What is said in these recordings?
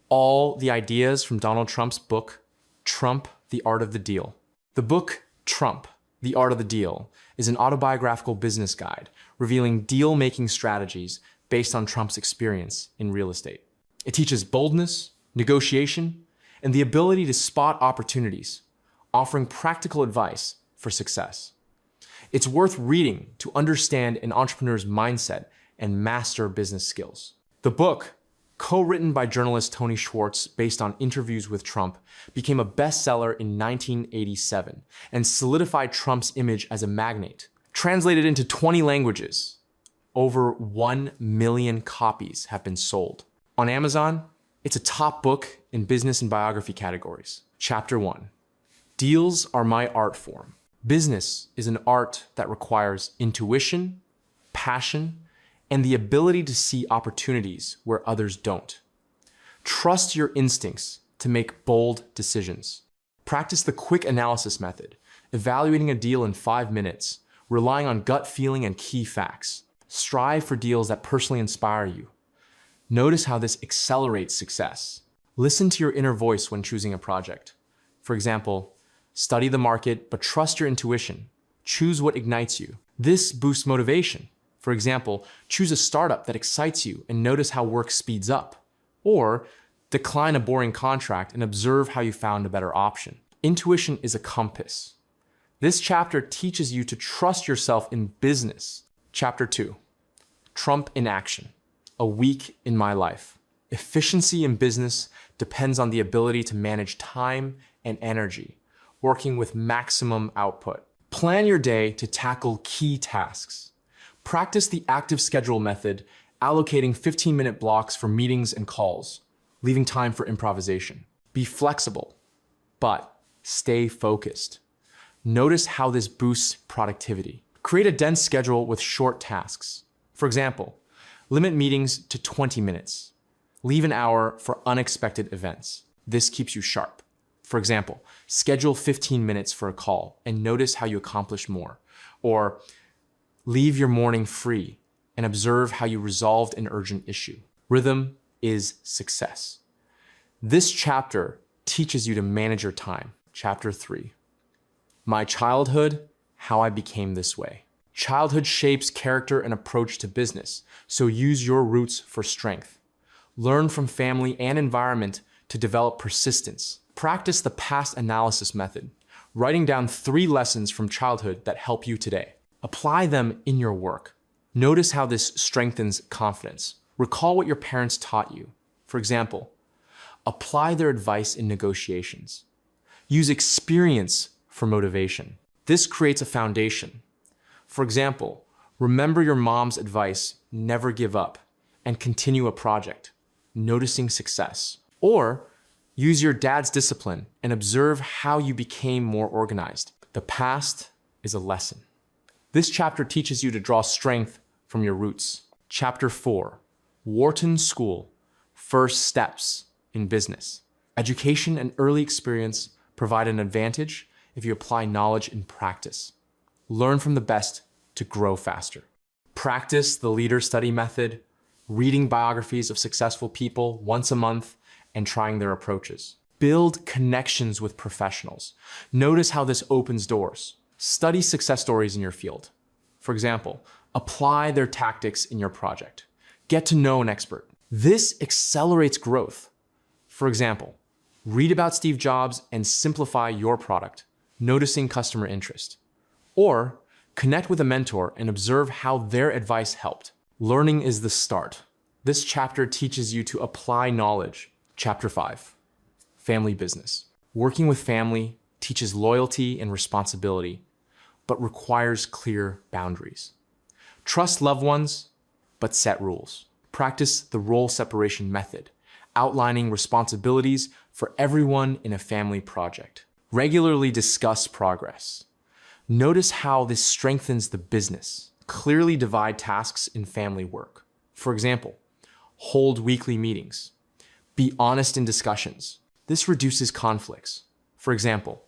all the ideas from Donald Trump's book, Trump, The Art of the Deal. The book, Trump, The Art of the Deal, is an autobiographical business guide revealing deal-making strategies based on Trump's experience in real estate. It teaches boldness, negotiation, and the ability to spot opportunities, offering practical advice for success. It's worth reading to understand an entrepreneur's mindset and master business skills. The book, co-written by journalist Tony Schwartz based on interviews with Trump, became a bestseller in 1987 and solidified Trump's image as a magnate. Translated into 20 languages, over 1 million copies have been sold. On Amazon, it's a top book in business and biography categories. Chapter 1. Deals are my art form. Business is an art that requires intuition, passion, and the ability to see opportunities where others don't. Trust your instincts to make bold decisions. Practice the quick analysis method, evaluating a deal in 5 minutes, relying on gut feeling and key facts. Strive for deals that personally inspire you. Notice how this accelerates success. Listen to your inner voice when choosing a project. For example, study the market, but trust your intuition. Choose what ignites you. This boosts motivation. For example, choose a startup that excites you and notice how work speeds up. Or decline a boring contract and observe how you found a better option. Intuition is a compass. This chapter teaches you to trust yourself in business. Chapter 2. Trump in action. A week in my life. Efficiency in business depends on the ability to manage time and energy, working with maximum output. Plan your day to tackle key tasks. Practice the active schedule method, allocating 15-minute blocks for meetings and calls, leaving time for improvisation. Be flexible, but stay focused. Notice how this boosts productivity. Create a dense schedule with short tasks. For example, limit meetings to 20 minutes. Leave an hour for unexpected events. This keeps you sharp. For example, schedule 15 minutes for a call and notice how you accomplish more. Or leave your morning free and observe how you resolved an urgent issue. Rhythm is success. This chapter teaches you to manage your time. Chapter 3. My childhood, how I became this way. Childhood shapes character and approach to business, so use your roots for strength. Learn from family and environment to develop persistence. Practice the past analysis method, writing down 3 lessons from childhood that help you today. Apply them in your work. Notice how this strengthens confidence. Recall what your parents taught you. For example, apply their advice in negotiations. Use experience for motivation. This creates a foundation. For example, remember your mom's advice, never give up, and continue a project, noticing success. Or use your dad's discipline and observe how you became more organized. The past is a lesson. This chapter teaches you to draw strength from your roots. Chapter 4, Wharton School, First Steps in Business. Education and early experience provide an advantage if you apply knowledge in practice. Learn from the best to grow faster. Practice the leader study method, reading biographies of successful people once a month and trying their approaches. Build connections with professionals. Notice how this opens doors. Study success stories in your field. For example, apply their tactics in your project. Get to know an expert. This accelerates growth. For example, read about Steve Jobs and simplify your product, noticing customer interest. Or connect with a mentor and observe how their advice helped. Learning is the start. This chapter teaches you to apply knowledge. Chapter 5, Family Business. Working with family teaches loyalty and responsibility, but requires clear boundaries. Trust loved ones, but set rules. Practice the role separation method, outlining responsibilities for everyone in a family project. Regularly discuss progress. Notice how this strengthens the business. Clearly divide tasks in family work. For example, hold weekly meetings. Be honest in discussions. This reduces conflicts. For example,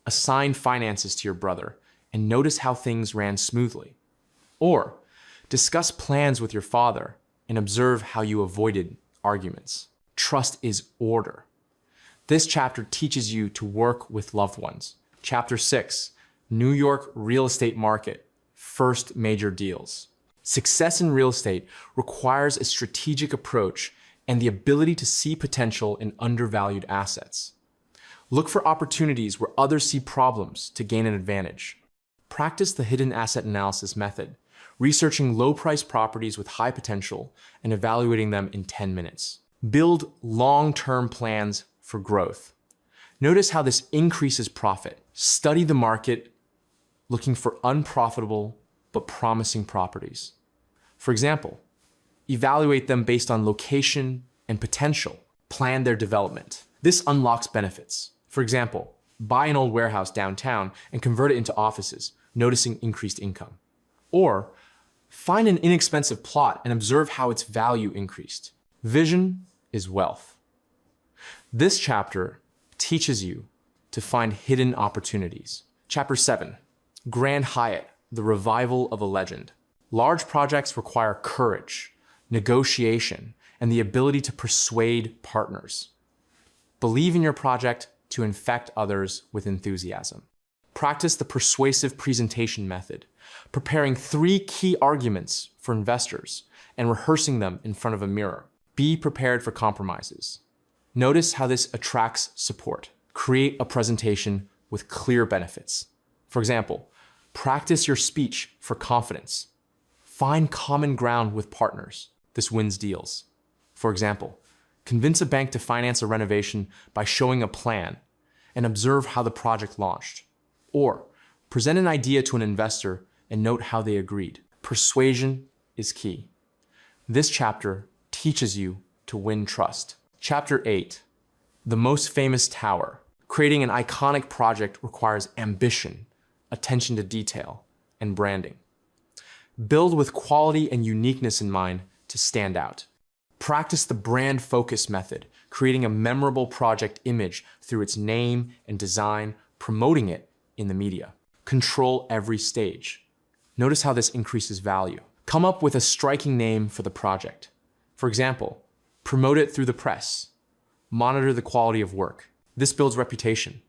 assign finances to your brother and notice how things ran smoothly. Or discuss plans with your father and observe how you avoided arguments. Trust is order. This chapter teaches you to work with loved ones. Chapter 6, New York real estate market, first major deals. Success in real estate requires a strategic approach and the ability to see potential in undervalued assets. Look for opportunities where others see problems to gain an advantage. Practice the hidden asset analysis method, researching low-priced properties with high potential and evaluating them in 10 minutes. Build long-term plans for growth. Notice how this increases profit. Study the market, looking for unprofitable but promising properties. For example, evaluate them based on location and potential. Plan their development. This unlocks benefits. For example, buy an old warehouse downtown and convert it into offices, noticing increased income. Or find an inexpensive plot and observe how its value increased. Vision is wealth. This chapter teaches you to find hidden opportunities. Chapter 7, Grand Hyatt, the revival of a legend. Large projects require courage, negotiation, and the ability to persuade partners. Believe in your project to infect others with enthusiasm. Practice the persuasive presentation method, preparing 3 key arguments for investors and rehearsing them in front of a mirror. Be prepared for compromises. Notice how this attracts support. Create a presentation with clear benefits. For example, practice your speech for confidence. Find common ground with partners. This wins deals. For example, convince a bank to finance a renovation by showing a plan and observe how the project launched. Or present an idea to an investor and note how they agreed. Persuasion is key. This chapter teaches you to win trust. Chapter 8, the most famous tower. Creating an iconic project requires ambition, attention to detail, and branding. Build with quality and uniqueness in mind to stand out. Practice the brand focus method, creating a memorable project image through its name and design, promoting it in the media. Control every stage. Notice how this increases value. Come up with a striking name for the project. For example, promote it through the press. Monitor the quality of work. This builds reputation.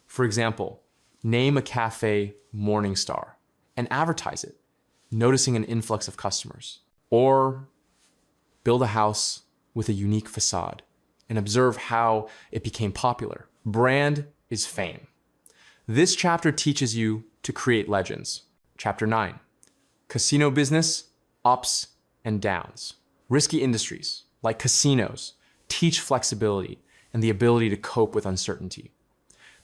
For example, name a cafe Morningstar and advertise it, noticing an influx of customers. Or build a house with a unique facade and observe how it became popular. Brand is fame. This chapter teaches you to create legends. Chapter 9, casino business, ups and downs. Risky industries, like casinos, teach flexibility and the ability to cope with uncertainty.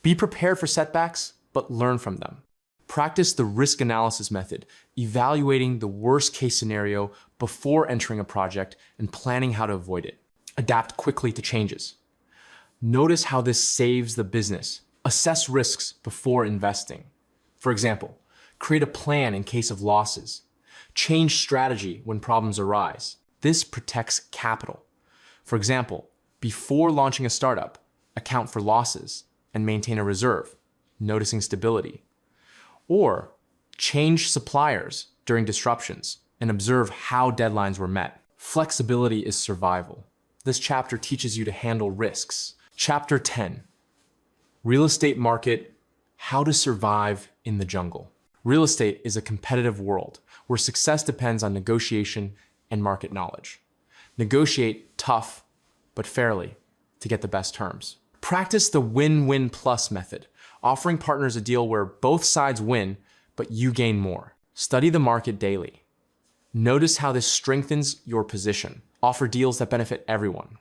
Be prepared for setbacks, but learn from them. Practice the risk analysis method, evaluating the worst-case scenario before entering a project and planning how to avoid it. Adapt quickly to changes. Notice how this saves the business. Assess risks before investing. For example, create a plan in case of losses. Change strategy when problems arise. This protects capital. For example, before launching a startup, account for losses and maintain a reserve, noticing stability. Or change suppliers during disruptions and observe how deadlines were met. Flexibility is survival. This chapter teaches you to handle risks. Chapter 10, real estate market, how to survive in the jungle. Real estate is a competitive world where success depends on negotiation and market knowledge. Negotiate tough but fairly to get the best terms. Practice the win-win plus method, offering partners a deal where both sides win, but you gain more. Study the market daily. Notice how this strengthens your position. Offer deals that benefit everyone.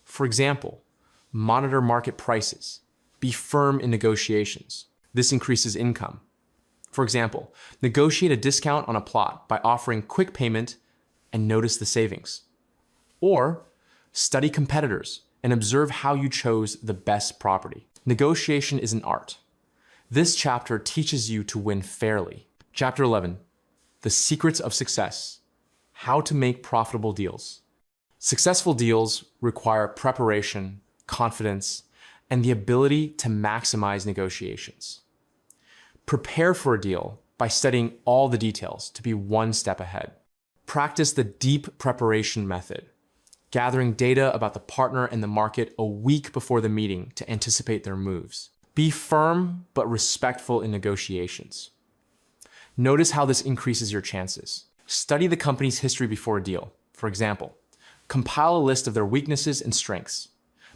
For example, monitor market prices. Be firm in negotiations. This increases income. For example, negotiate a discount on a plot by offering quick payment and notice the savings. Or study competitors and observe how you chose the best property. Negotiation is an art. This chapter teaches you to win fairly. Chapter 11, the secrets of success, how to make profitable deals. Successful deals require preparation, confidence, and the ability to maximize negotiations. Prepare for a deal by studying all the details to be one step ahead. Practice the deep preparation method. gathering data about the partner and the market a week before the meeting to anticipate their moves. Be firm but respectful in negotiations. Notice how this increases your chances. Study the company's history before a deal. For example, compile a list of their weaknesses and strengths.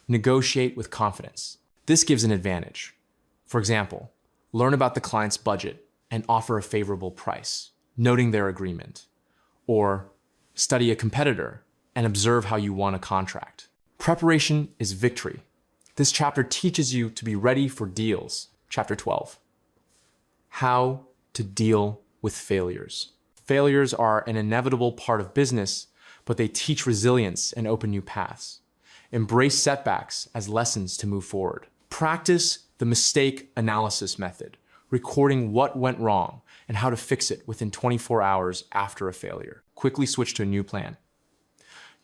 Negotiate with confidence. This gives an advantage. For example, learn about the client's budget and offer a favorable price, noting their agreement. Or study a competitor and observe how you won a contract. Preparation is victory. This chapter teaches you to be ready for deals. Chapter 12. How to deal with failures. Failures are an inevitable part of business, but they teach resilience and open new paths. Embrace setbacks as lessons to move forward. Practice the mistake analysis method, recording what went wrong and how to fix it within 24 hours after a failure. Quickly switch to a new plan.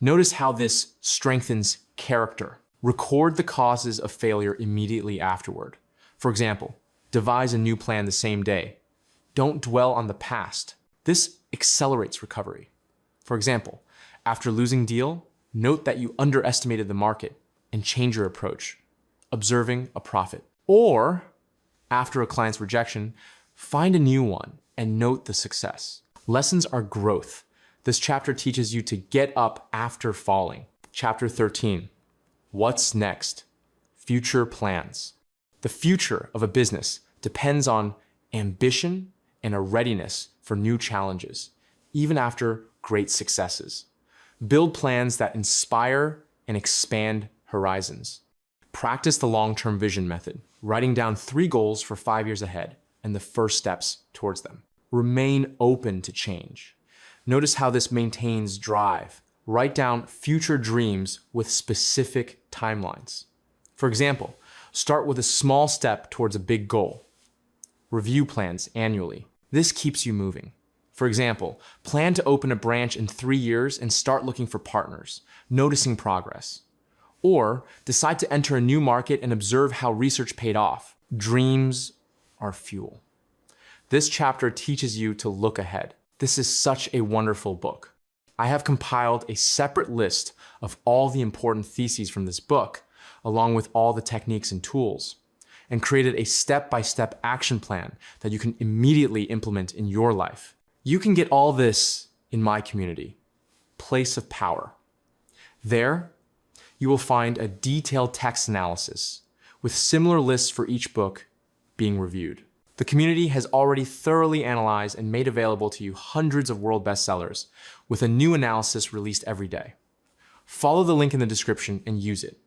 Notice how this strengthens character. Record the causes of failure immediately afterward. For example, devise a new plan the same day. Don't dwell on the past. This accelerates recovery. For example, after losing deal, note that you underestimated the market and change your approach, observing a profit. Or, after a client's rejection, find a new one and note the success. Lessons are growth. This chapter teaches you to get up after falling. Chapter 13. What's next? Future plans. The future of a business depends on ambition and a readiness for new challenges, even after great successes. Build plans that inspire and expand horizons. Practice the long-term vision method, writing down 3 goals for 5 years ahead and the first steps towards them. Remain open to change. Notice how this maintains drive. Write down future dreams with specific timelines. For example, start with a small step towards a big goal. Review plans annually. This keeps you moving. For example, plan to open a branch in 3 years and start looking for partners, noticing progress. Or decide to enter a new market and observe how research paid off. Dreams are fuel. This chapter teaches you to look ahead. This is such a wonderful book. I have compiled a separate list of all the important theses from this book, along with all the techniques and tools, and created a step-by-step action plan that you can immediately implement in your life. You can get all this in my community, Place of Power. There, you will find a detailed text analysis with similar lists for each book being reviewed. The community has already thoroughly analyzed and made available to you hundreds of world bestsellers with a new analysis released every day. Follow the link in the description and use it.